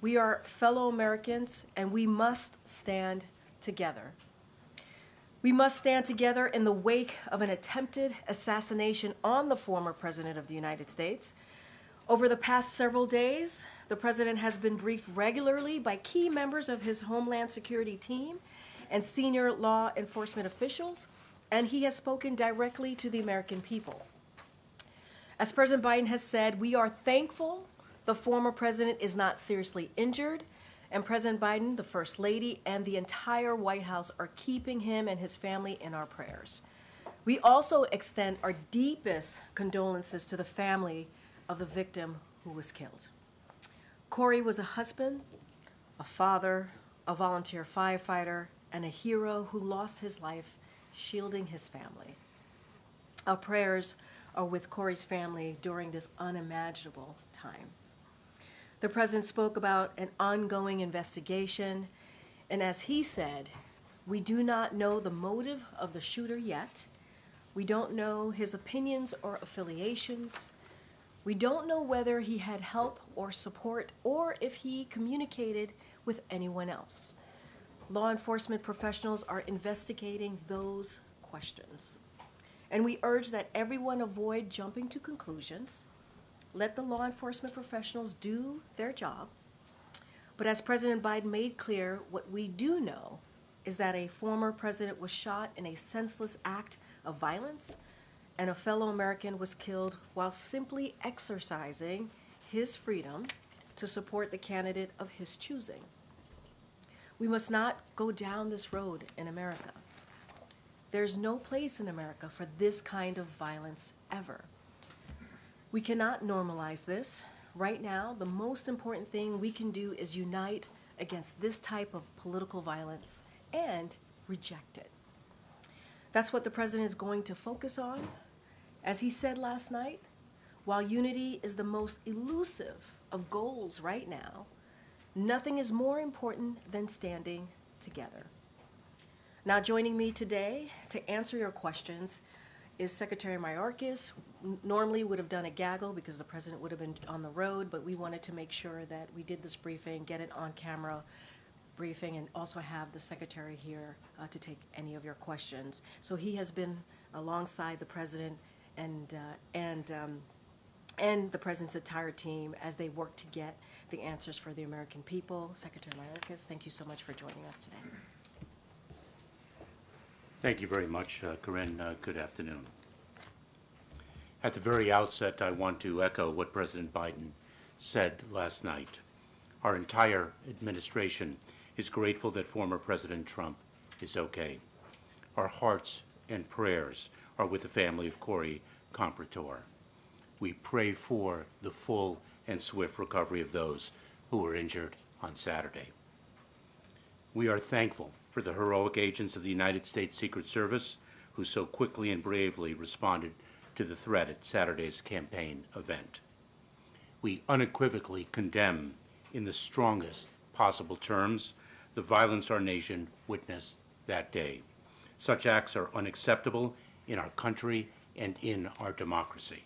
We are fellow Americans, and we must stand together. We must stand together in the wake of an attempted assassination on the former President of the United States. Over the past several days, the President has been briefed regularly by key members of his Homeland Security team and senior law enforcement officials, and he has spoken directly to the American people. As President Biden has said, we are thankful the former president is not seriously injured, and President Biden, the First Lady, and the entire White House are keeping him and his family in our prayers. We also extend our deepest condolences to the family of the victim who was killed. Corey was a husband, a father, a volunteer firefighter, and a hero who lost his life shielding his family. Our prayers are with Corey's family during this unimaginable time. The president spoke about an ongoing investigation, and as he said, we do not know the motive of the shooter yet. We don't know his opinions or affiliations. We don't know whether he had help or support or if he communicated with anyone else. Law enforcement professionals are investigating those questions. And we urge that everyone avoid jumping to conclusions. Let the law enforcement professionals do their job. But as President Biden made clear, what we do know is that a former president was shot in a senseless act of violence, and a fellow American was killed while simply exercising his freedom to support the candidate of his choosing. We must not go down this road in America. There's no place in America for this kind of violence ever. We cannot normalize this. Right now, the most important thing we can do is unite against this type of political violence and reject it. That's what the president is going to focus on. As he said last night, while unity is the most elusive of goals right now, nothing is more important than standing together. Now, joining me today to answer your questions is Secretary Mayorkas. Normally would have done a gaggle because the president would have been on the road, but we wanted to make sure that we did this briefing, get it on camera briefing, and also have the secretary here to take any of your questions. So he has been alongside the president and the president's entire team as they work to get the answers for the American people. Secretary Mayorkas, thank you so much for joining us today. Thank you very much, Karine. Good afternoon. At the very outset, I want to echo what President Biden said last night. Our entire administration is grateful that former President Trump is okay. Our hearts and prayers are with the family of Corey Comprador. We pray for the full and swift recovery of those who were injured on Saturday. We are thankful for the heroic agents of the United States Secret Service who so quickly and bravely responded to the threat at Saturday's campaign event. We unequivocally condemn, in the strongest possible terms, the violence our nation witnessed that day. Such acts are unacceptable in our country and in our democracy.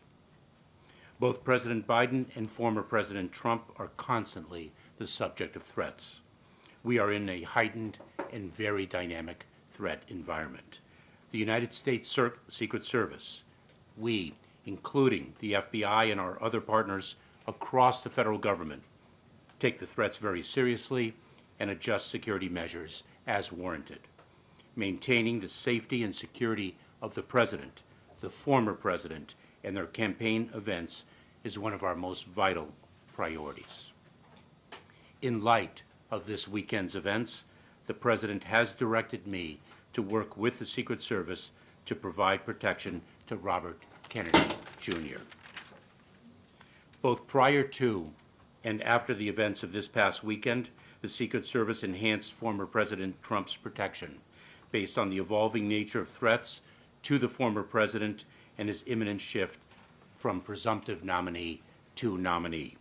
Both President Biden and former President Trump are constantly the subject of threats. We are in a heightened and very dynamic threat environment. The United States Secret Service, we, including the FBI and our other partners across the federal government, take the threats very seriously and adjust security measures as warranted. Maintaining the safety and security of the president, the former president, and their campaign events is one of our most vital priorities. In light of this weekend's events, the president has directed me to work with the Secret Service to provide protection to Robert Kennedy Jr. Both prior to and after the events of this past weekend, the Secret Service enhanced former President Trump's protection based on the evolving nature of threats to the former president and his imminent shift from presumptive nominee to nominee.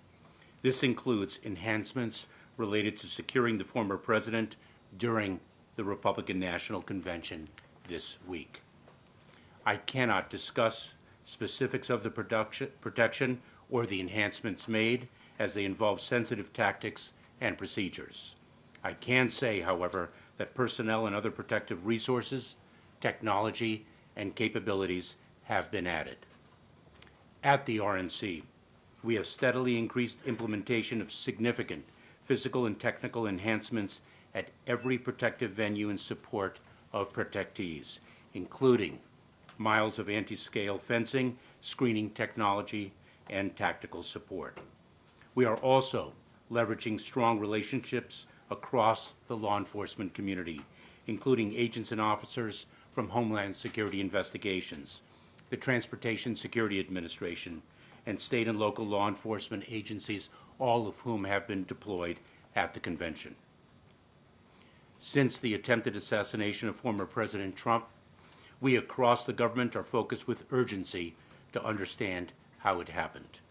This includes enhancements related to securing the former president during the Republican National Convention this week. I cannot discuss specifics of the protection or the enhancements made, as they involve sensitive tactics and procedures. I can say, however, that personnel and other protective resources, technology, and capabilities have been added. At the RNC, we have steadily increased implementation of significant physical and technical enhancements at every protective venue in support of protectees, including miles of anti-scale fencing, screening technology, and tactical support. We are also leveraging strong relationships across the law enforcement community, including agents and officers from Homeland Security Investigations, the Transportation Security Administration, and state and local law enforcement agencies, all of whom have been deployed at the convention. Since the attempted assassination of former President Trump, we across the government are focused with urgency to understand how it happened.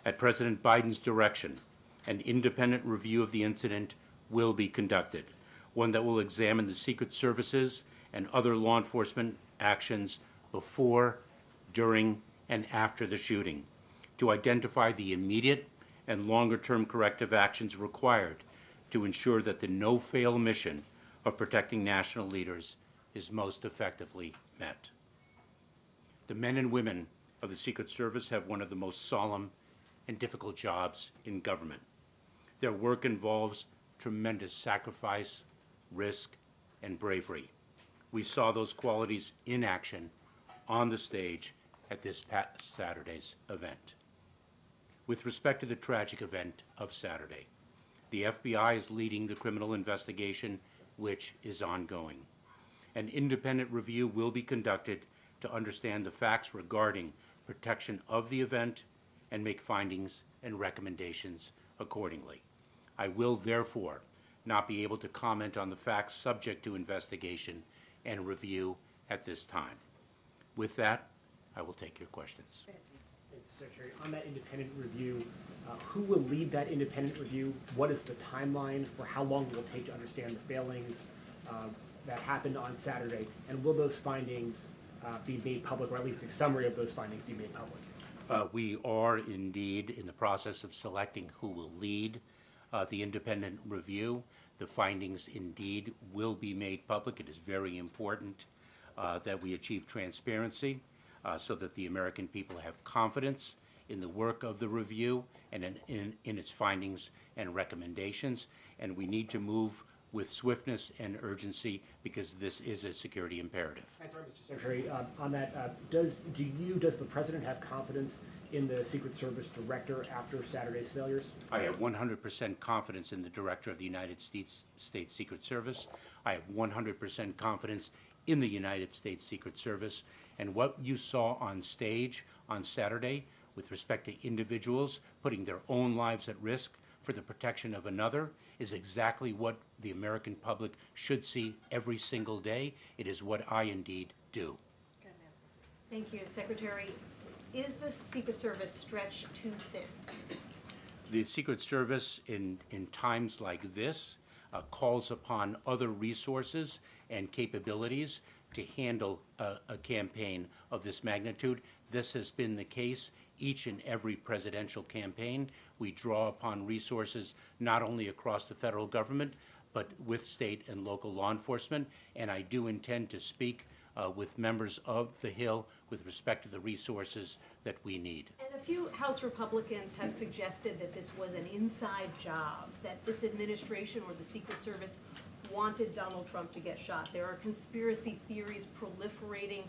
At President Biden's direction, an independent review of the incident will be conducted, one that will examine the Secret Services and other law enforcement actions before, during, and after the shooting, to identify the immediate and longer-term corrective actions required to ensure that the no-fail mission of protecting national leaders is most effectively met. The men and women of the Secret Service have one of the most solemn and difficult jobs in government. Their work involves tremendous sacrifice, risk, and bravery. We saw those qualities in action on the stage at this past Saturday's event. With respect to the tragic event of Saturday, the FBI is leading the criminal investigation, which is ongoing. An independent review will be conducted to understand the facts regarding protection of the event and make findings and recommendations accordingly. I will therefore not be able to comment on the facts subject to investigation and review at this time. With that, I will take your questions. Secretary, on that independent review, who will lead that independent review? What is the timeline for how long it will take to understand the failings that happened on Saturday? And will those findings be made public, or at least a summary of those findings be made public? We are indeed in the process of selecting who will lead the independent review. The findings indeed will be made public. It is very important that we achieve transparency so that the American people have confidence in the work of the review and in its findings and recommendations. And we need to move with swiftness and urgency because this is a security imperative. I'm sorry, Mr. Secretary, on that, does the President have confidence in the Secret Service director after Saturday's failures? I have 100% confidence in the director of the United States Secret Service. I have 100% confidence in the United States Secret Service. And what you saw on stage on Saturday with respect to individuals putting their own lives at risk for the protection of another is exactly what the American public should see every single day. It is what I indeed do. Good answer. Thank you, Secretary. Is the Secret Service stretched too thin? The Secret Service in times like this calls upon other resources and capabilities to handle a campaign of this magnitude. This has been the case each and every presidential campaign. We draw upon resources not only across the federal government, but with state and local law enforcement. And I do intend to speak with members of the Hill with respect to the resources that we need. And a few House Republicans have suggested that this was an inside job, that this administration or the Secret Service wanted Donald Trump to get shot. There are conspiracy theories proliferating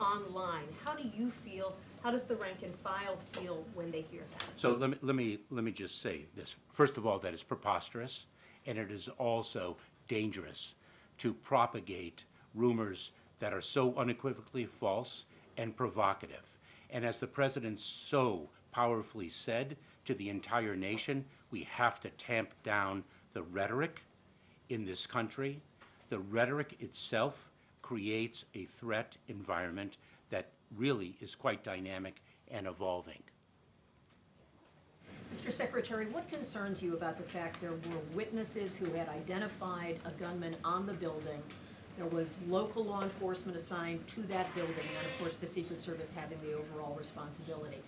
online. How do you feel? How does the rank and file feel when they hear that? So let me just say this. First of all, that is preposterous, and it is also dangerous to propagate rumors that are so unequivocally false and provocative. And as the president so powerfully said to the entire nation, we have to tamp down the rhetoric in this country. The rhetoric itself creates a threat environment that really is quite dynamic and evolving. Mr. Secretary, what concerns you about the fact there were witnesses who had identified a gunman on the building? There was local law enforcement assigned to that building, and of course the Secret Service having the overall responsibility.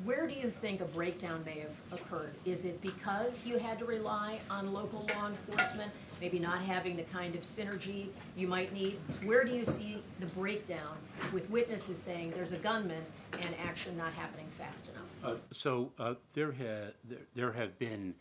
Where do you think a breakdown may have occurred? Is it because you had to rely on local law enforcement, maybe not having the kind of synergy you might need? Where do you see the breakdown with witnesses saying there's a gunman and action not happening fast enough? There have been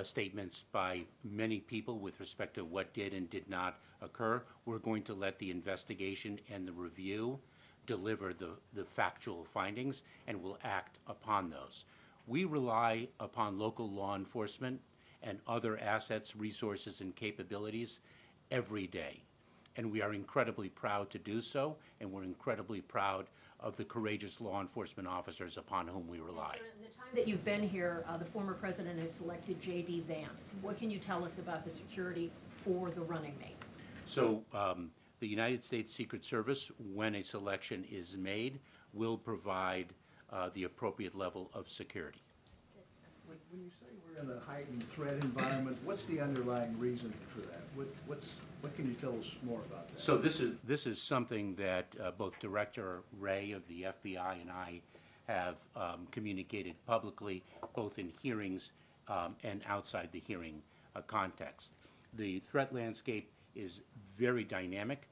statements by many people with respect to what did and did not occur. We're going to let the investigation and the review deliver the factual findings, and will act upon those. We rely upon local law enforcement and other assets, resources, and capabilities every day. And we are incredibly proud to do so, and we're incredibly proud of the courageous law enforcement officers upon whom we rely. In the time that you've been here, the former president has selected J.D. Vance. What can you tell us about the security for the running mate? So the United States Secret Service, when a selection is made, will provide the appropriate level of security. When you say we're in a heightened threat environment, what's the underlying reason for that? What can you tell us more about that? So this is something that both Director Wray of the FBI and I have communicated publicly, both in hearings and outside the hearing context. The threat landscape is very dynamic,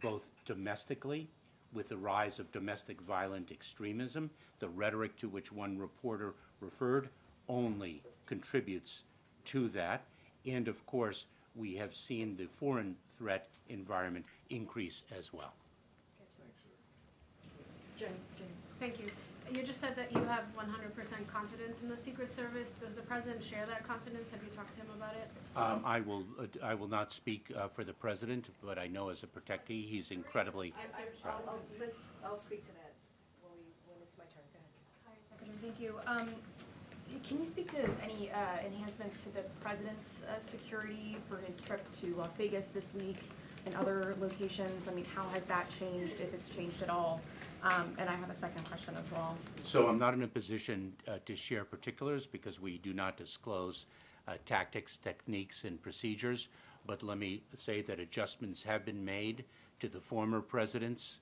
both domestically, with the rise of domestic violent extremism. The rhetoric to which one reporter referred only contributes to that. And of course, we have seen the foreign threat environment increase as well. Jen. Thank you. You just said that you have 100% confidence in the Secret Service. Does the president share that confidence? Have you talked to him about it? I will not speak for the president, but I know as a protectee, he's incredibly. I'll speak to that when it's my turn. Go ahead. Hi, Secretary. Thank you. Can you speak to any enhancements to the president's security for his trip to Las Vegas this week and other locations? I mean, how has that changed, if it's changed at all? And I have a second question as well. So I'm not in a position to share particulars because we do not disclose tactics, techniques, and procedures. But let me say that adjustments have been made to the former president's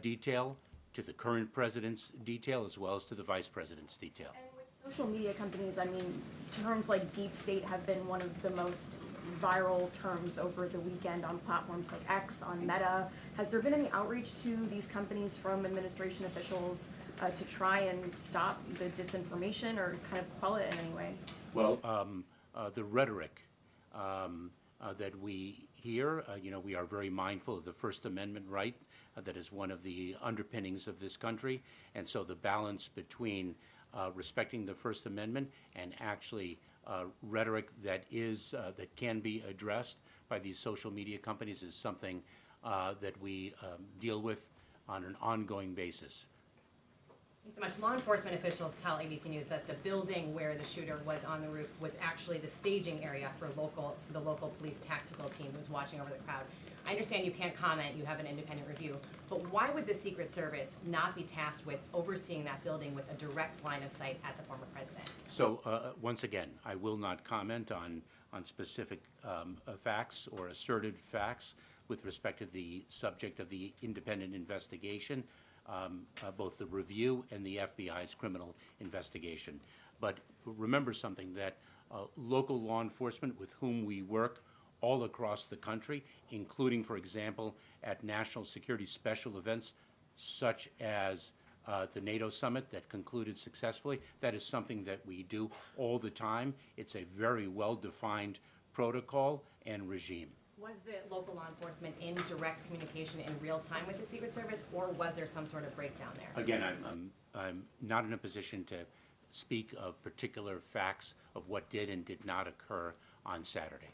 detail, to the current president's detail, as well as to the vice president's detail. And with social media companies, I mean, terms like deep state have been one of the most viral terms over the weekend on platforms like X, on Meta. Has there been any outreach to these companies from administration officials to try and stop the disinformation or kind of quell it in any way? Well, the rhetoric that we hear, we are very mindful of the First Amendment right that is one of the underpinnings of this country. And so the balance between respecting the First Amendment and actually rhetoric that can be addressed by these social media companies is something that we deal with on an ongoing basis. Thanks so much. Law enforcement officials tell ABC News that the building where the shooter was on the roof was actually the staging area for the local police tactical team who was watching over the crowd. I understand you can't comment, you have an independent review, but why would the Secret Service not be tasked with overseeing that building with a direct line of sight at the former president? So once again, I will not comment on specific facts or asserted facts with respect to the subject of the independent investigation, both the review and the FBI's criminal investigation. But remember something, that local law enforcement with whom we work all across the country, including, for example, at national security special events such as the NATO summit that concluded successfully. That is something that we do all the time. It's a very well-defined protocol and regime. Was the local law enforcement in direct communication in real time with the Secret Service, or was there some sort of breakdown there? Again, I'm not in a position to speak of particular facts of what did and did not occur on Saturday.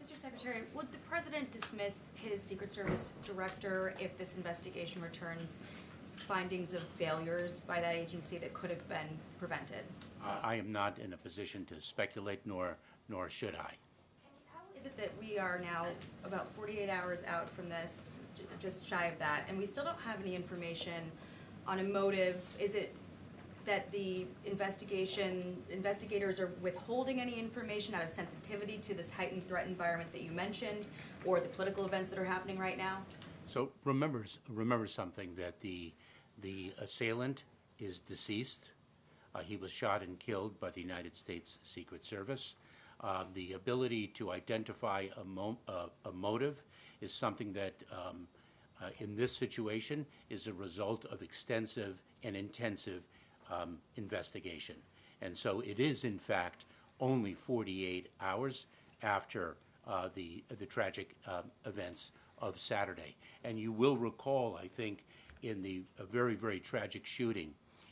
Mr. Secretary, would the president dismiss his Secret Service director if this investigation returns findings of failures by that agency that could have been prevented? I am not in a position to speculate, nor should I. How is it that we are now about 48 hours out from this, just shy of that, and we still don't have any information on a motive? Is it that the investigators are withholding any information out of sensitivity to this heightened threat environment that you mentioned, or the political events that are happening right now? So remember something, that the assailant is deceased. He was shot and killed by the United States Secret Service. The ability to identify a motive is something that, in this situation, is a result of extensive and intensive investigation. And so it is, in fact, only 48 hours after the tragic events of Saturday. And you will recall, I think, in the very, very tragic shooting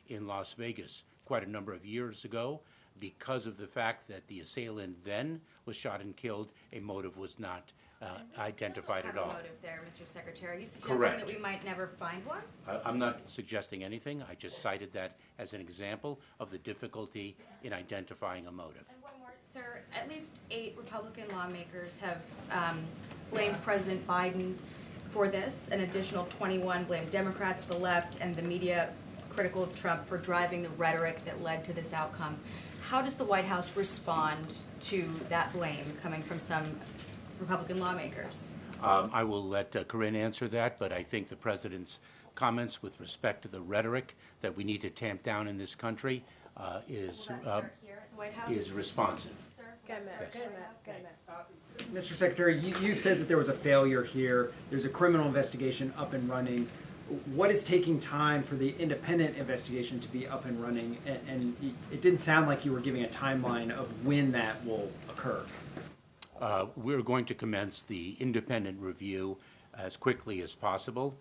in Las Vegas quite a number of years ago, because of the fact that the assailant then was shot and killed, a motive was not identified at all. Have a motive there, Mr. Secretary. Are you suggesting Correct. that we might never find one? I'm not suggesting anything. I just cited that as an example of the difficulty in identifying a motive. And one more, sir. At least 8 Republican lawmakers have blamed President Biden for this. An additional 21 blamed Democrats, the left, and the media critical of Trump for driving the rhetoric that led to this outcome. How does the White House respond to that blame coming from some Republican lawmakers? I will let Karine answer that, but I think the President's comments with respect to the rhetoric that we need to tamp down in this country is Will that start here at the White House? is responsive. Sir? Go ahead, Matt. Yes. Go ahead, Matt. Mr. Secretary, you've said that there was a failure here. There's a criminal investigation up and running. What is taking time for the independent investigation to be up and running? And it didn't sound like you were giving a timeline of when that will occur. We're going to commence the independent review as quickly as possible.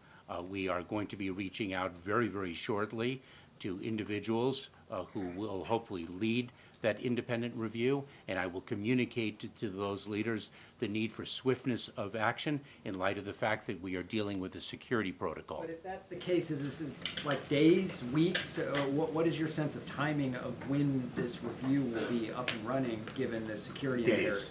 We are going to be reaching out very, very shortly to individuals who will hopefully lead that independent review, and I will communicate to those leaders the need for swiftness of action in light of the fact that we are dealing with a security protocol. But if that's the case, is this like days, weeks? What is your sense of timing of when this review will be up and running, given the security Days.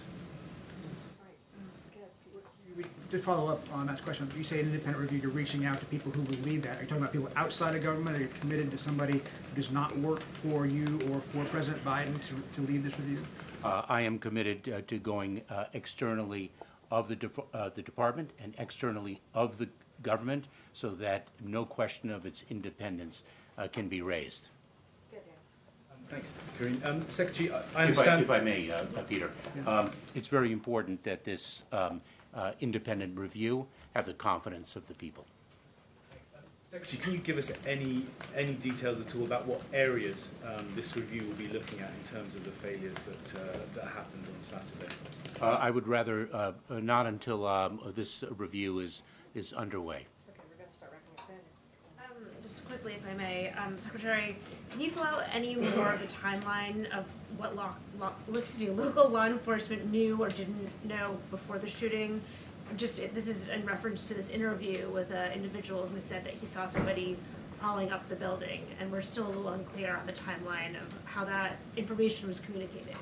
To follow up on that question, you say an independent review, you're reaching out to people who will lead that. Are you talking about people outside of government? Are you committed to somebody who does not work for you or for President Biden to lead this review? I am committed to going externally of the department and externally of the government so that no question of its independence can be raised. Thanks, Karine. Secretary, I understand. If I may, Peter, it's very important that this independent review have the confidence of the people. Secretary, can you give us any details at all about what areas this review will be looking at in terms of the failures that happened on Saturday? I would rather not until this review is underway. Okay, we're going to start wrapping up then. Just quickly, if I may, Secretary, can you fill out any more of the timeline of what local law enforcement knew or didn't know before the shooting? This is in reference to this interview with an individual who said that he saw somebody crawling up the building, and we're still a little unclear on the timeline of how that information was communicated.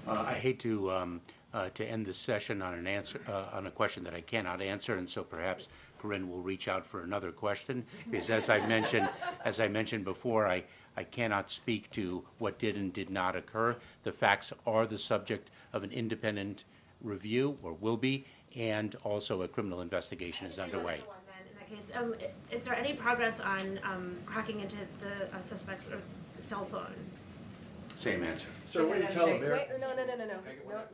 I hate to end this session on an answer on a question that I cannot answer, and so perhaps Karine will reach out for another question. Because as I mentioned before, I cannot speak to what did and did not occur. The facts are the subject of an independent review, or will be, and also a criminal investigation is underway. In that case, is there any progress on cracking into the suspect's cell phone? Same answer. So what do you tell Americans?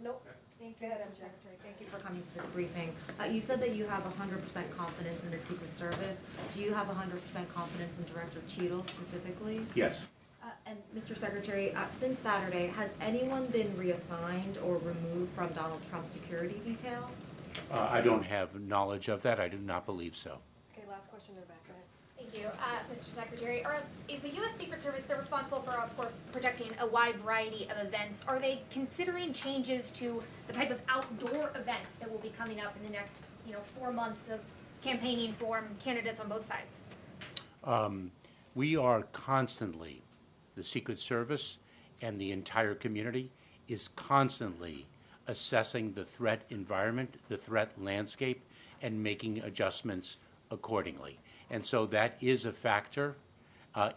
No. Thank you, Mr. Secretary. Thank you for coming to this briefing. You said that you have 100% confidence in the Secret Service. Do you have 100% confidence in Director Cheadle specifically? Yes. And Mr. Secretary, since Saturday, has anyone been reassigned or removed from Donald Trump's security detail? I don't have knowledge of that. I do not believe so. Okay, last question in the back. Go ahead. Thank you, Mr. Secretary. Is the U.S. Secret Service, they're responsible for, of course, protecting a wide variety of events. Are they considering changes to the type of outdoor events that will be coming up in the next, 4 months of campaigning for candidates on both sides? We are constantly, the Secret Service and the entire community is constantly assessing the threat environment, the threat landscape, and making adjustments accordingly. And so that is a factor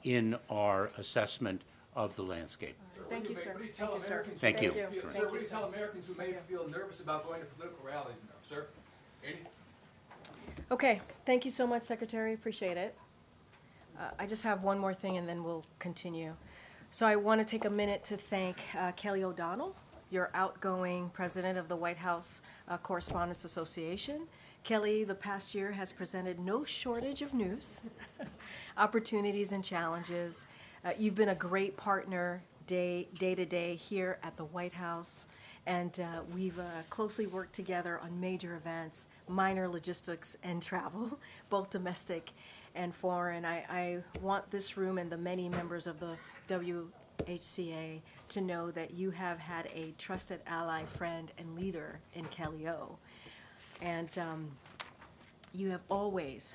in our assessment of the landscape. Thank you, sir. Thank you. Sir, what do you tell Americans who may feel nervous about going to political rallies now, sir? Any? Okay, thank you so much, Secretary. Appreciate it. I just have one more thing and then we'll continue. So I want to take a minute to thank Kelly O'Donnell, your outgoing president of the White House Correspondents Association. Kelly, the past year has presented no shortage of news, opportunities and challenges. You've been a great partner day to day here at the White House, and we've closely worked together on major events, minor logistics and travel, both domestic and foreign. I want this room and the many members of the WHCA to know that you have had a trusted ally, friend, and leader in Kelly O. And you have always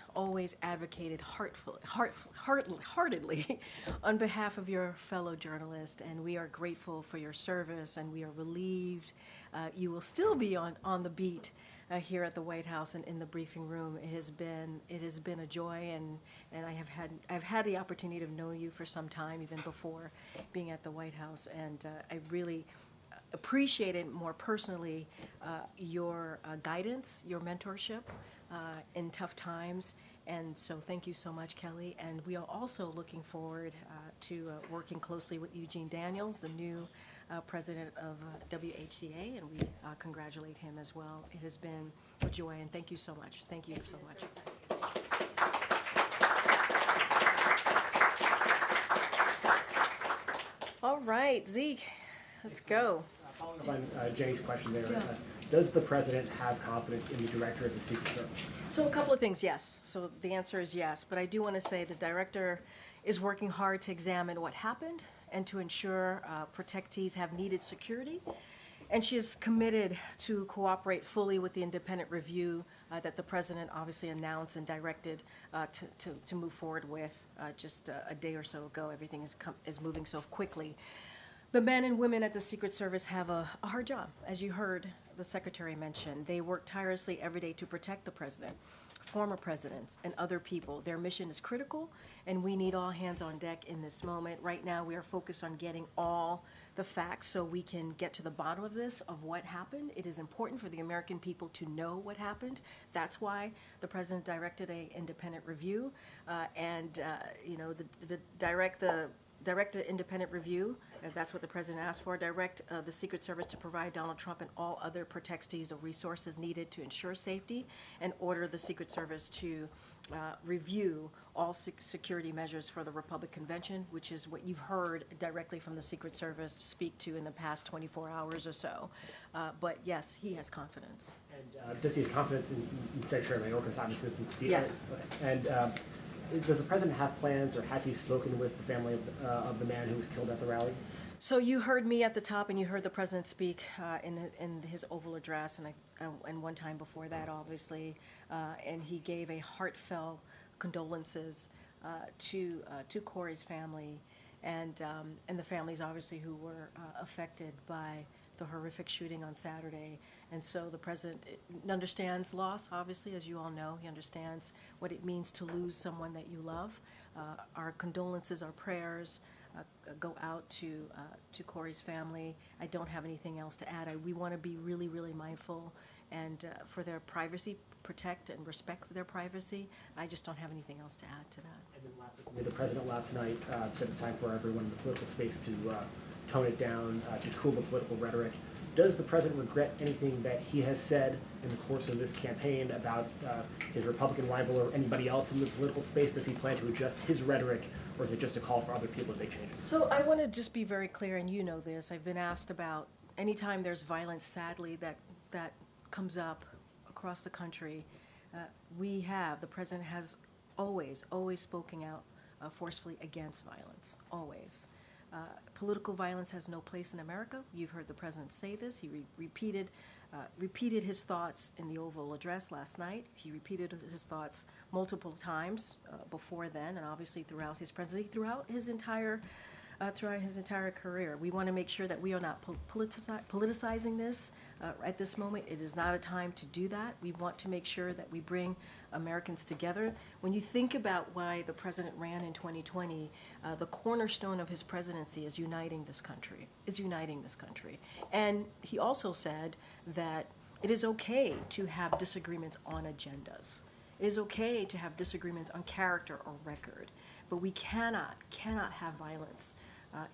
advocated heartedly on behalf of your fellow journalists, and we are grateful for your service, and we are relieved you will still be on the beat here at the White House and in the briefing room. It has been a joy, and I've had the opportunity to know you for some time, even before being at the White House, and I really appreciated more personally your guidance, your mentorship in tough times. And so thank you so much, Kelly. And we are also looking forward to working closely with Eugene Daniels, the new president of WHCA, and we congratulate him as well. It has been a joy, and thank you so much. Thank you so much. All right, Zeke, let's go. Following up on Jenny's question there, does the president have confidence in the director of the Secret Service? So a couple of things, yes. So the answer is yes, but I do want to say the director is working hard to examine what happened and to ensure protectees have needed security. And she is committed to cooperate fully with the independent review that the president obviously announced and directed to move forward with just a day or so ago. Everything is moving so quickly. The men and women at the Secret Service have a hard job. As you heard the Secretary mention, they work tirelessly every day to protect the president, former presidents, and other people. Their mission is critical, and we need all hands on deck in this moment. Right now, we are focused on getting all the facts so we can get to the bottom of this, of what happened. It is important for the American people to know what happened. That's why the president directed an independent review, direct an independent review, if that's what the president asked for, direct the Secret Service to provide Donald Trump and all other protectees the resources needed to ensure safety, and order the Secret Service to review all security measures for the Republic Convention, which is what you've heard directly from the Secret Service speak to in the past 24 hours or so. But yes, he has confidence. And does he have confidence in Secretary Mayorkas, obviously, since Steve? Yes. And does the president have plans, or has he spoken with the family of the man who was killed at the rally? So you heard me at the top, and you heard the president speak in his Oval Address, and one time before that, obviously, and he gave a heartfelt condolences to Corey's family, and the families obviously who were affected by the horrific shooting on Saturday. And so the president understands loss, obviously, as you all know. He understands what it means to lose someone that you love. Our condolences, our prayers go out to Corey's family. I don't have anything else to add. We want to be really, really mindful and for their privacy, protect and respect their privacy. I just don't have anything else to add to that. And then lastly, the president last night said it's time for everyone in the political space to tone it down, to cool the political rhetoric. Does the president regret anything that he has said in the course of this campaign about his Republican rival or anybody else in the political space? Does he plan to adjust his rhetoric, or is it just a call for other people to make changes? So I want to just be very clear, and you know this. I've been asked about anytime there's violence, sadly, that comes up across the country. The president has always spoken out forcefully against violence, always. Political violence has no place in America. You've heard the president say this. He repeated his thoughts in the Oval Address last night. He repeated his thoughts multiple times before then, and obviously throughout his presidency, throughout his entire career. We want to make sure that we are not politicizing this at this moment. It is not a time to do that. We want to make sure that we bring Americans together. When you think about why the president ran in 2020, the cornerstone of his presidency is uniting this country. And he also said that it is okay to have disagreements on agendas. It is okay to have disagreements on character or record, but we cannot have violence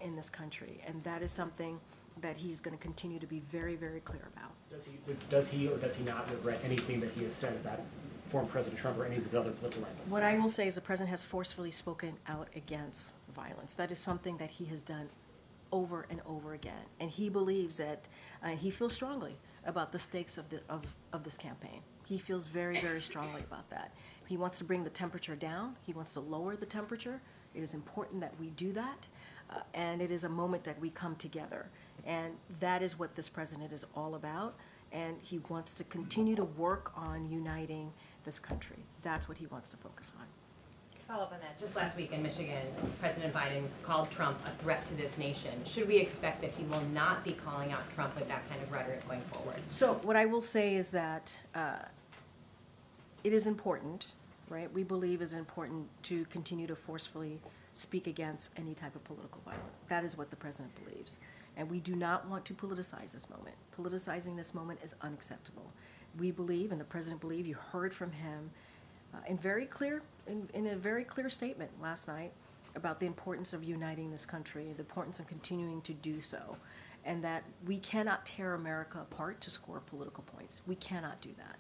in this country, and that is something that he's going to continue to be very, very clear about. Does he or does he not regret anything that he has said about former President Trump or any of his other political rivals? What I will say is the president has forcefully spoken out against violence. That is something that he has done over and over again, and he believes that he feels strongly about the stakes of this campaign. He feels very, very strongly about that. He wants to bring the temperature down. He wants to lower the temperature. It is important that we do that, and it is a moment that we come together, and that is what this president is all about, and he wants to continue to work on uniting this country. That's what he wants to focus on. Follow up on that. Just last week in Michigan, President Biden called Trump a threat to this nation. Should we expect that he will not be calling out Trump with that kind of rhetoric going forward? So what I will say is that it is important, right? We believe it is important to continue to forcefully speak against any type of political violence. That is what the president believes. And we do not want to politicize this moment. Politicizing this moment is unacceptable. We believe, and the president believes, you heard from him in a very clear statement last night about the importance of uniting this country, the importance of continuing to do so, and that we cannot tear America apart to score political points. We cannot do that.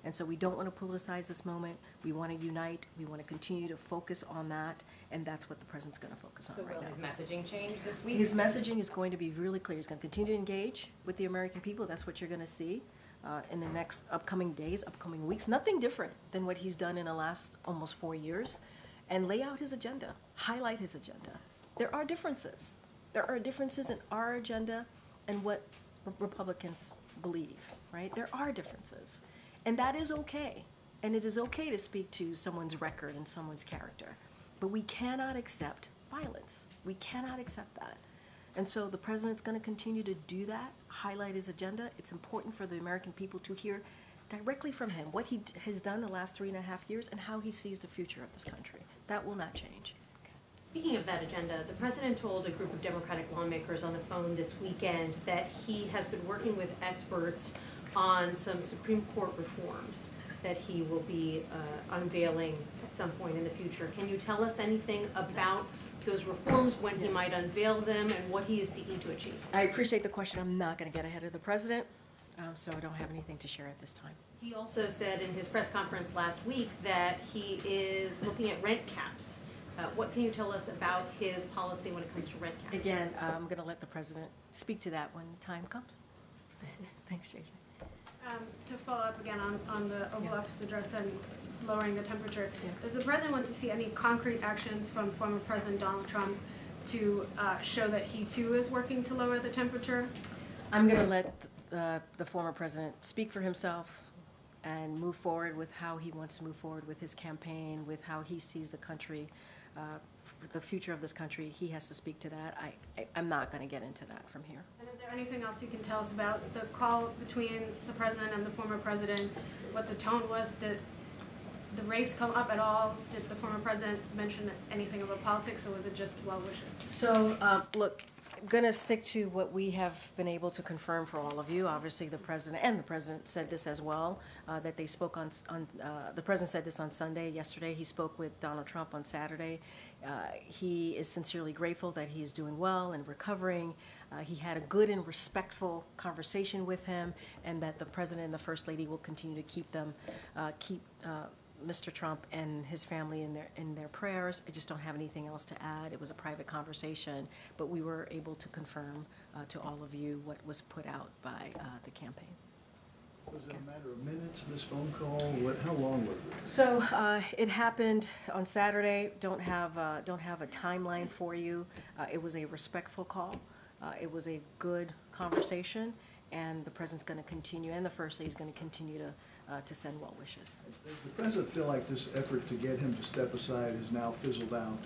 And so we don't want to politicize this moment. We want to unite. We want to continue to focus on that, and that's what the president's going to focus on right now. So will his messaging change this week? His messaging is going to be really clear. He's going to continue to engage with the American people. That's what you're going to see in the next upcoming days, upcoming weeks. Nothing different than what he's done in the last almost 4 years, and lay out his agenda, highlight his agenda. There are differences. There are differences in our agenda and what Republicans believe, right? There are differences. And that is okay. And it is okay to speak to someone's record and someone's character. But we cannot accept violence. We cannot accept that. And so the president's going to continue to do that, highlight his agenda. It's important for the American people to hear directly from him what he has done the last 3.5 years and how he sees the future of this country. That will not change. Speaking of that agenda, the president told a group of Democratic lawmakers on the phone this weekend that he has been working with experts on some Supreme Court reforms that he will be unveiling at some point in the future. Can you tell us anything about those reforms, when he might unveil them, and what he is seeking to achieve? I appreciate the question. I'm not going to get ahead of the president, so I don't have anything to share at this time. He also said in his press conference last week that he is looking at rent caps. What can you tell us about his policy when it comes to rent caps? Again, I'm going to let the president speak to that when time comes. Thanks, JJ. To follow up again on the Oval Office address and lowering the temperature, does the president want to see any concrete actions from former President Donald Trump to show that he too is working to lower the temperature? I'm going to let the former president speak for himself and move forward with how he wants to move forward with his campaign, with how he sees the country, the future of this country. He has to speak to that. I'm not going to get into that from here. And is there anything else you can tell us about the call between the president and the former president, what the tone was? Did the race come up at all? Did the former president mention anything about politics, or was it just well wishes? So, look, I'm going to stick to what we have been able to confirm for all of you. Obviously, the president said this as well, that they spoke on the president said this on Sunday. Yesterday, he spoke with Donald Trump on Saturday. He is sincerely grateful that he is doing well and recovering. He had a good and respectful conversation with him, and that the president and the first lady will continue to keep Mr. Trump and his family in their prayers. I just don't have anything else to add. It was a private conversation, but we were able to confirm to all of you what was put out by the campaign. Was it a matter of minutes, this phone call? How long was it? So it happened on Saturday. Don't have a timeline for you. It was a respectful call. It was a good conversation, and the president's going to continue, and the first lady is going to continue to send well wishes. Does the president feel like this effort to get him to step aside has now fizzled out?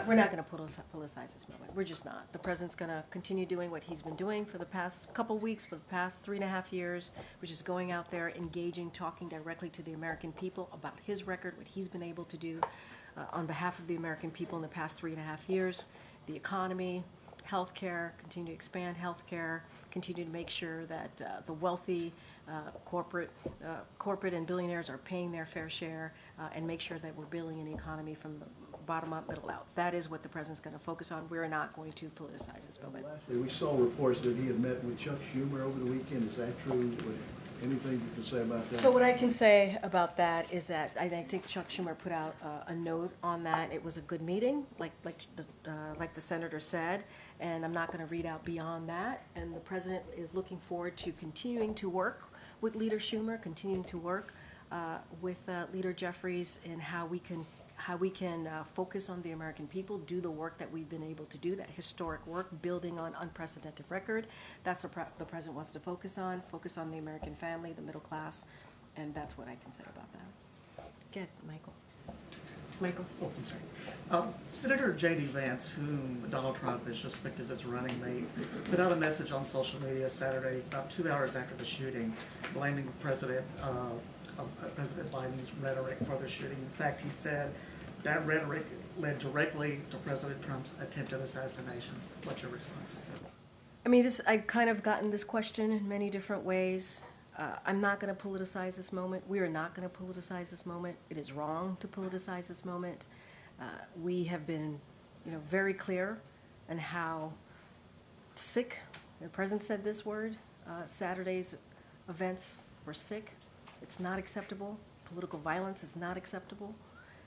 We're not going to politicize this moment. We're just not. The president's going to continue doing what he's been doing for the past couple weeks, for the past 3.5 years, which is going out there, engaging, talking directly to the American people about his record, what he's been able to do on behalf of the American people in the past 3.5 years, the economy, health care, continue to expand health care, continue to make sure that the wealthy corporate and billionaires are paying their fair share, and make sure that we're building an economy from the bottom up, middle out. That is what the president's going to focus on. We're not going to politicize this moment. Lastly, we saw reports that he had met with Chuck Schumer over the weekend. Is that true? Anything you can say about that? So what I can say about that is that I think Chuck Schumer put out a note on that. It was a good meeting, like the senator said, and I'm not going to read out beyond that. And the president is looking forward to continuing to work with Leader Schumer, continuing to work with Leader Jeffries in how we can focus on the American people, do the work that we've been able to do, that historic work, building on unprecedented record. That's the president wants to focus on the American family, the middle class, and that's what I can say about that. Good, Michael. Michael. Oh, I'm sorry. Senator J.D. Vance, whom Donald Trump has just picked as his running mate, put out a message on social media Saturday, about 2 hours after the shooting, blaming President Biden's rhetoric for the shooting. In fact, he said that rhetoric led directly to President Trump's attempted assassination. What's your response? I mean, I've kind of gotten this question in many different ways. I'm not going to politicize this moment. We are not going to politicize this moment. It is wrong to politicize this moment. We have been, very clear on how sick. The president said this word. Saturday's events were sick. It's not acceptable. Political violence is not acceptable.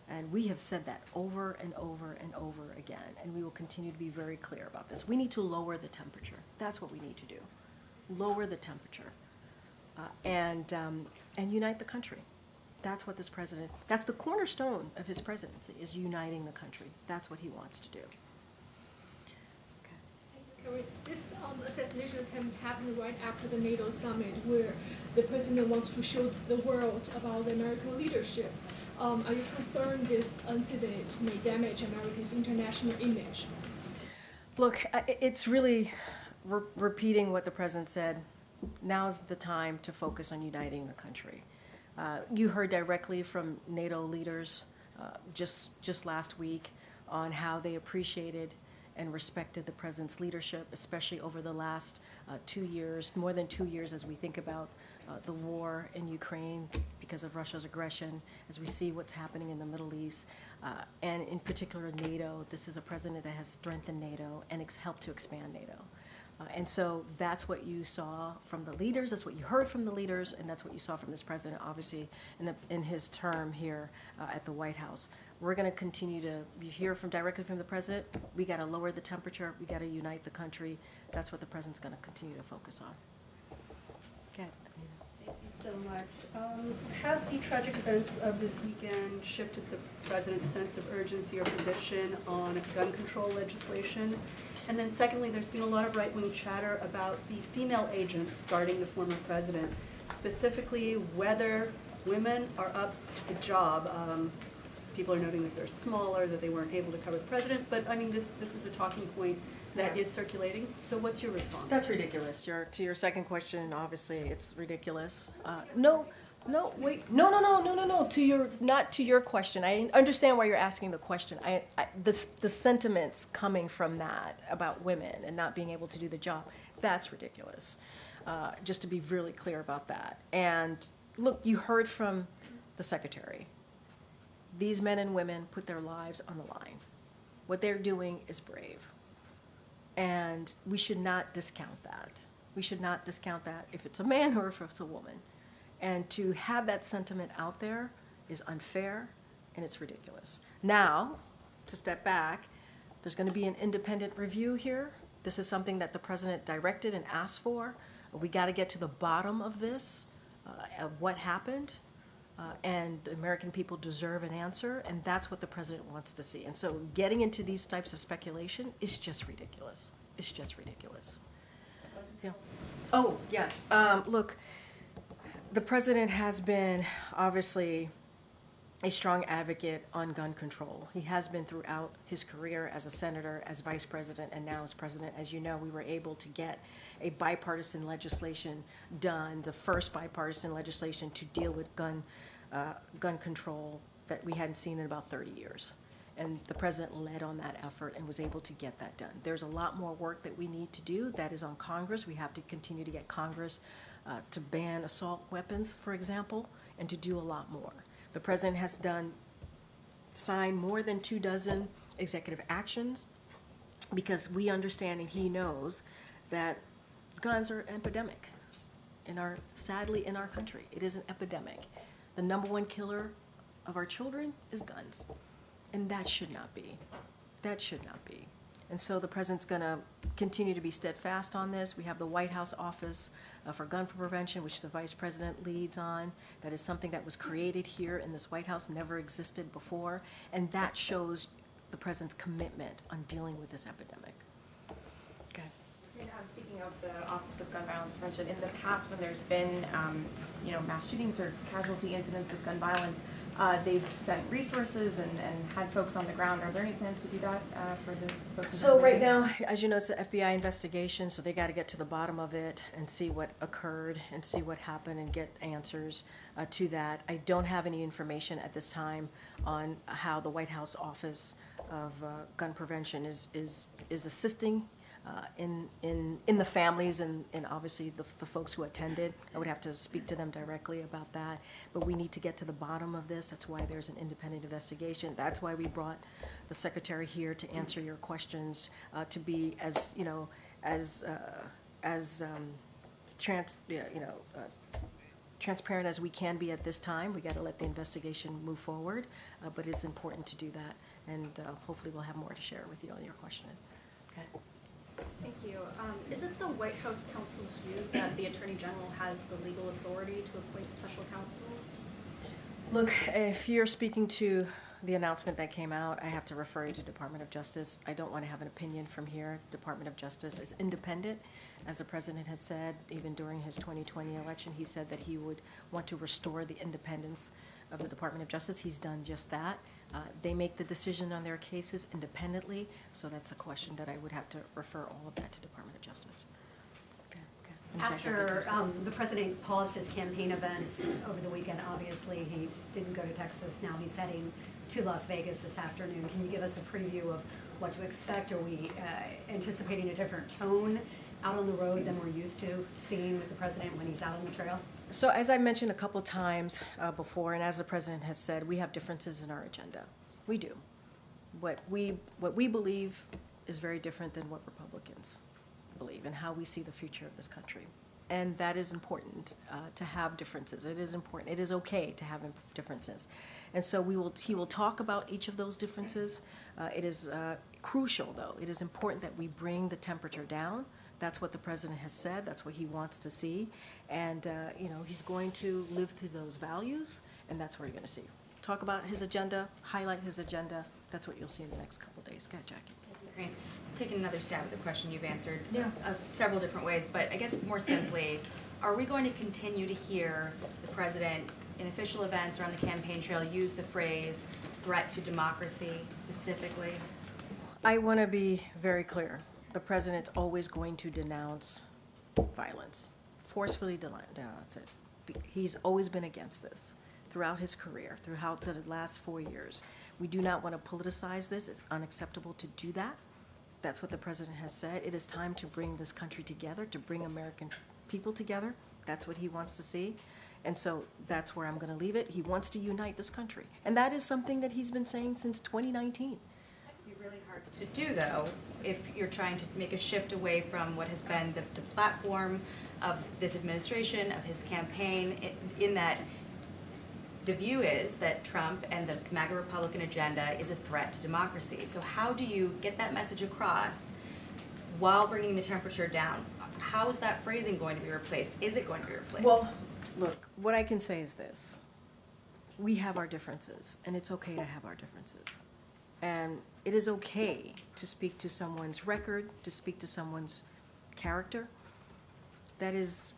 And we have said that over and over and over again. And we will continue to be very clear about this. We need to lower the temperature. That's what we need to do. Lower the temperature. And unite the country. That's what this president, that's the cornerstone of his presidency, is uniting the country. That's what he wants to do. Karine, this assassination attempt happened right after the NATO summit, where the president wants to show the world about the American leadership. Are you concerned this incident may damage America's international image? Look, it's really repeating what the president said. Now's the time to focus on uniting the country. You heard directly from NATO leaders just last week on how they appreciated and respected the president's leadership, especially over the last 2 years, more than 2 years, as we think about the war in Ukraine because of Russia's aggression, as we see what's happening in the Middle East, and in particular NATO. This is a president that has strengthened NATO and helped to expand NATO. And so that's what you saw from the leaders, that's what you heard from the leaders, and that's what you saw from this president, obviously, in his term here at the White House. We're going to continue to hear directly from the president. We got to lower the temperature. We got to unite the country. That's what the president's going to continue to focus on. Okay. Thank you so much. Have the tragic events of this weekend shifted the president's sense of urgency or position on gun control legislation? And then secondly, there's been a lot of right-wing chatter about the female agents guarding the former president, specifically whether women are up to the job. People are noting that they're smaller, that they weren't able to cover the president, but I mean, this is a talking point that is circulating. So what's your response? That's ridiculous. To your second question, obviously, it's ridiculous. Not to your question. I understand why you're asking the question. The sentiments coming from that about women and not being able to do the job, that's ridiculous. Just to be really clear about that. And look, you heard from the secretary. These men and women put their lives on the line. What they're doing is brave. And we should not discount that. We should not discount that if it's a man or if it's a woman. And to have that sentiment out there is unfair and it's ridiculous. Now, to step back, there's going to be an independent review here. This is something that the president directed and asked for. We got to get to the bottom of this, of what happened. And the American people deserve an answer, and that's what the president wants to see. And so getting into these types of speculation is just ridiculous. It's just ridiculous. Yeah. Oh, yes. Look, the president has been obviously a strong advocate on gun control. He has been throughout his career as a senator, as vice president, and now as president. As you know, we were able to get a bipartisan legislation done, the first bipartisan legislation to deal with gun control that we hadn't seen in about 30 years. And the president led on that effort and was able to get that done. There's a lot more work that we need to do. That is on Congress. We have to continue to get Congress to ban assault weapons, for example, and to do a lot more. The president has signed more than 24 executive actions because we understand and he knows that guns are an epidemic sadly in our country. It is an epidemic. The #1 killer of our children is guns. And that should not be. That should not be. And so the president's going to continue to be steadfast on this. We have the White House Office for Gun Prevention, which the vice president leads on. That is something that was created here in this White House, never existed before. And that shows the president's commitment on dealing with this epidemic. Okay. And speaking of the Office of Gun Violence Prevention, in the past when there's been mass shootings or casualty incidents with gun violence, they've sent resources and had folks on the ground. Are there any plans to do that for the folks? So right now, as you know, it's an FBI investigation, so they got to get to the bottom of it and see what occurred and see what happened and get answers to that. I don't have any information at this time on how the White House Office of Gun Prevention is assisting in the families and obviously the folks who attended. I would have to speak to them directly about that. But we need to get to the bottom of this. That's why there's an independent investigation. That's why we brought the secretary here to answer your questions, to be as transparent as we can be at this time. We got to let the investigation move forward, but it's important to do that. And hopefully we'll have more to share with you on your question. Okay. Thank you. Is it the White House counsel's view that the Attorney General has the legal authority to appoint special counsels? Look, if you're speaking to the announcement that came out, I have to refer you to Department of Justice. I don't want to have an opinion from here. Department of Justice is independent. As the president has said, even during his 2020 election, he said that he would want to restore the independence of the Department of Justice. He's done just that. They make the decision on their cases independently, so that's a question that I would have to refer all of that to Department of Justice. After the president paused his campaign events over the weekend, obviously he didn't go to Texas. Now he's heading to Las Vegas this afternoon. Can you give us a preview of what to expect? Are we anticipating a different tone out on the road than we're used to seeing with the president when he's out on the trail? So as I mentioned a couple times before, and as the president has said, we have differences in our agenda. We do. What we believe is very different than what Republicans believe and how we see the future of this country. And that is important to have differences. It is important. It is okay to have differences. And so he will talk about each of those differences. It is crucial, though. It is important that we bring the temperature down. That's what the president has said. That's what he wants to see. And, he's going to live through those values, and that's what you're going to see. Talk about his agenda, highlight his agenda. That's what you'll see in the next couple of days. Go ahead, Jackie. Karine, taking another stab at the question you've answered several different ways, but I guess more simply, are we going to continue to hear the president in official events or on the campaign trail use the phrase threat to democracy specifically? I want to be very clear. The president's always going to denounce violence, forcefully denounce it. He's always been against this throughout his career, throughout the last 4 years. We do not want to politicize this. It's unacceptable to do that. That's what the president has said. It is time to bring this country together, to bring American people together. That's what he wants to see. And so that's where I'm going to leave it. He wants to unite this country. And that is something that he's been saying since 2019. Really hard to do, though, if you're trying to make a shift away from what has been the platform of this administration, of his campaign, in that the view is that Trump and the MAGA Republican agenda is a threat to democracy. So how do you get that message across while bringing the temperature down? How is that phrasing going to be replaced? Is it going to be replaced? Well, look, what I can say is this. We have our differences, and it's okay to have our differences. And it is okay to speak to someone's record, to speak to someone's character. That is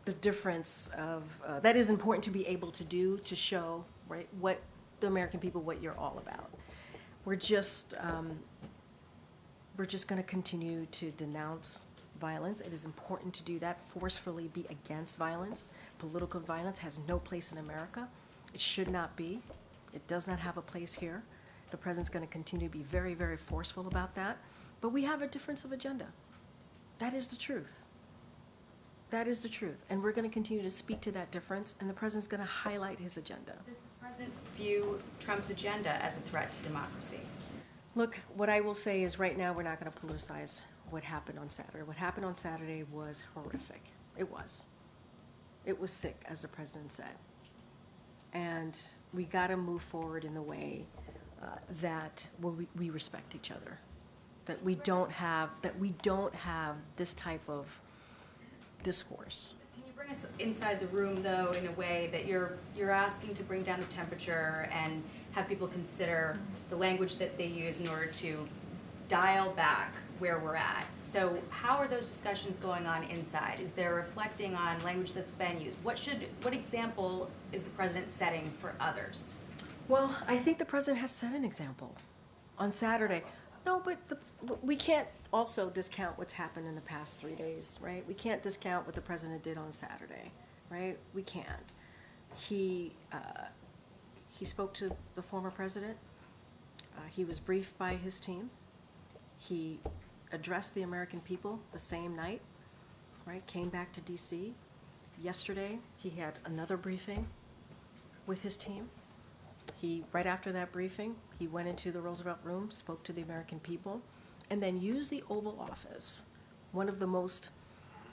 the difference of, that is important to be able to do, to show, right, what the American people, what you're all about. We're just going to continue to denounce violence. It is important to do that, forcefully be against violence. Political violence has no place in America. It should not be. It does not have a place here. The president's going to continue to be very, very forceful about that. But we have a difference of agenda. That is the truth. That is the truth. And we're going to continue to speak to that difference, and the president's going to highlight his agenda. Does the president view Trump's agenda as a threat to democracy? Look, what I will say is right now we're not going to politicize what happened on Saturday. What happened on Saturday was horrific. It was. It was sick, as the president said. And we got to move forward in the way that we respect each other, that we don't have this type of discourse. Can you bring us inside the room, though, in a way that you're asking to bring down the temperature and have people consider the language that they use in order to dial back where we're at? So how are those discussions going on inside? Is there reflecting on language that's been used? What example is the president setting for others? Well, I think the president has set an example on Saturday. No, but we can't also discount what's happened in the past 3 days, right? We can't discount what the president did on Saturday, right? We can't. He spoke to the former president. He was briefed by his team. He addressed the American people the same night, right? Came back to D.C. Yesterday, he had another briefing with his team. Right after that briefing, he went into the Roosevelt Room, spoke to the American people, and then used the Oval Office, one of the most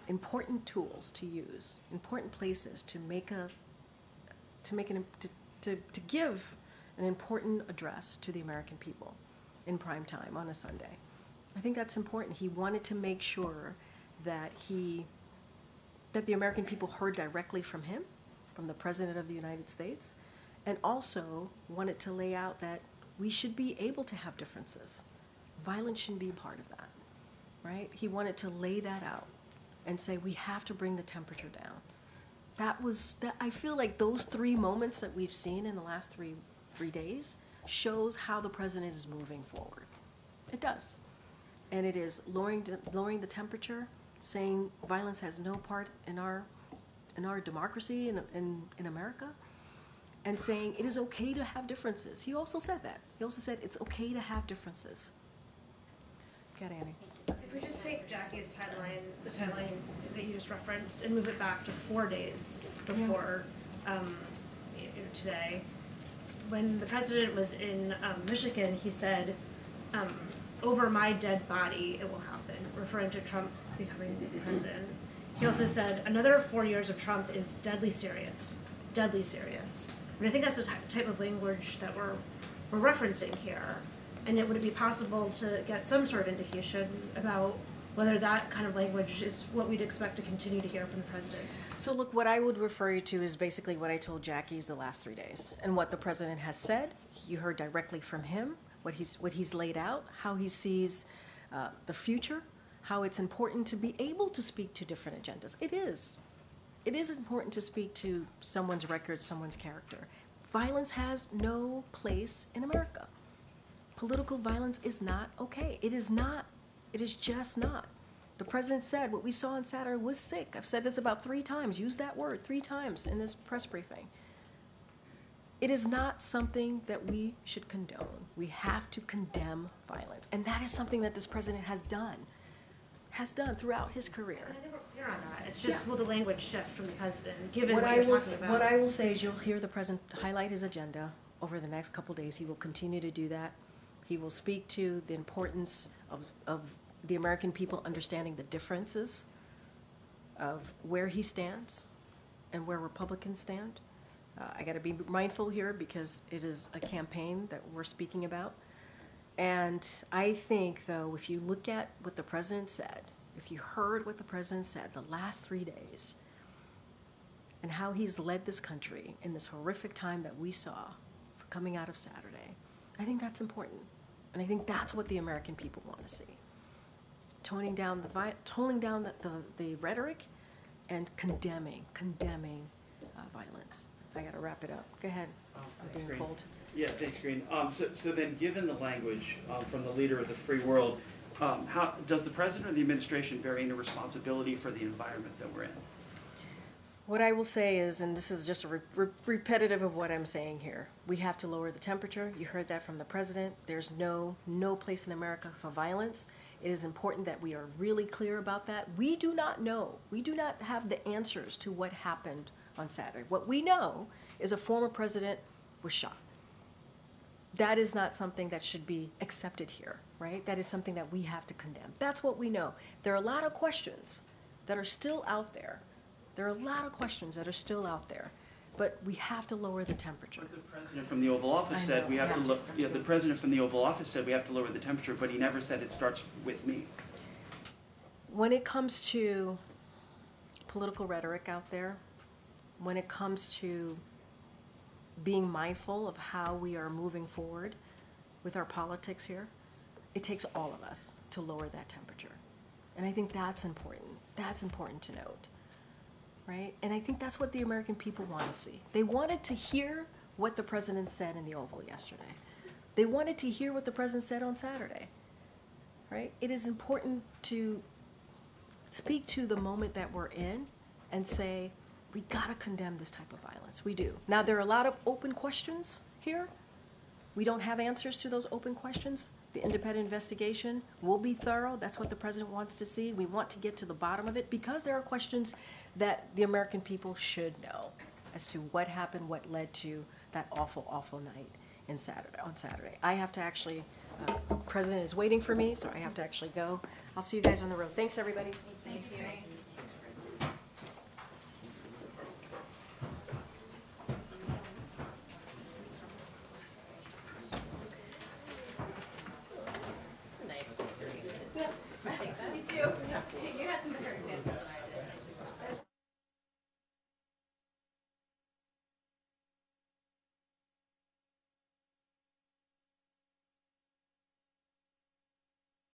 important tools to use, important places to give an important address to the American people in prime time on a Sunday. I think that's important. He wanted to make sure that the American people heard directly from him, from the President of the United States, and also wanted to lay out that we should be able to have differences. Violence shouldn't be a part of that, right? He wanted to lay that out and say we have to bring the temperature down. I feel like those 3 moments that we've seen in the last three days shows how the president is moving forward. It does. And it is lowering the temperature, saying violence has no part in our democracy in America, and saying it is okay to have differences. He also said that. He also said it's okay to have differences. Got Annie. If we just take Jackie's timeline, the timeline that you just referenced, and move it back to 4 days before today, when the president was in Michigan, he said, over my dead body, it will happen, referring to Trump becoming president. He also said, another 4 years of Trump is deadly serious, deadly serious. And I think that's the type of language that we're referencing here. And would it be possible to get some sort of indication about whether that kind of language is what we'd expect to continue to hear from the president? So look, what I would refer you to is basically what I told Jackie's the last 3 days. And what the president has said, you heard directly from him, what he's laid out, how he sees the future, how it's important to be able to speak to different agendas. It is. It is important to speak to someone's record, someone's character. Violence has no place in America. Political violence is not okay. It is not. It is just not. The president said what we saw on Saturday was sick. I've said this about 3 times, used that word 3 times in this press briefing. It is not something that we should condone. We have to condemn violence. And that is something that this president has done throughout his career. And I think we're clear on that. It's just will the language shift from the president, given what you're talking about? What I will say is you'll hear the president highlight his agenda over the next couple days. He will continue to do that. He will speak to the importance of the American people understanding the differences of where he stands and where Republicans stand. I got to be mindful here because it is a campaign that we're speaking about. And I think, though, if you look at what the president said, if you heard what the president said the last 3 days, and how he's led this country in this horrific time that we saw coming out of Saturday, I think that's important. And I think that's what the American people want to see. Toning down the rhetoric and condemning violence. I got to wrap it up. Go ahead. I'm being Karine. pulled. Yeah, thanks, Karine. So then, given the language from the leader of the free world, how does the president or the administration vary in the responsibility for the environment that we're in? What I will say is, and this is just a repetitive of what I'm saying here, we have to lower the temperature. You heard that from the president. There's no place in America for violence. It is important that we are really clear about that. We do not know. We do not have the answers to what happened on Saturday. What we know is a former president was shot. That is not something that should be accepted here, right? That is something that we have to condemn. That's what we know. There are a lot of questions that are still out there. There are a lot of questions that are still out there, but we have to lower the temperature. But the president from the Oval Office said we have to look. Yeah, the president from the Oval Office said we have to lower the temperature, but he never said it starts with me. When it comes to political rhetoric out there, when it comes to being mindful of how we are moving forward with our politics here, it takes all of us to lower that temperature. And I think that's important. That's important to note, right? And I think that's what the American people want to see. They wanted to hear what the president said in the Oval yesterday. They wanted to hear what the president said on Saturday, right? It is important to speak to the moment that we're in and say, we gotta condemn this type of violence. We do. Now, there are a lot of open questions here. We don't have answers to those open questions. The independent investigation will be thorough. That's what the president wants to see. We want to get to the bottom of it because there are questions that the American people should know as to what happened, what led to that awful, awful night on Saturday. I have to actually, the president is waiting for me, so I have to actually go. I'll see you guys on the road. Thanks, everybody. Thank you.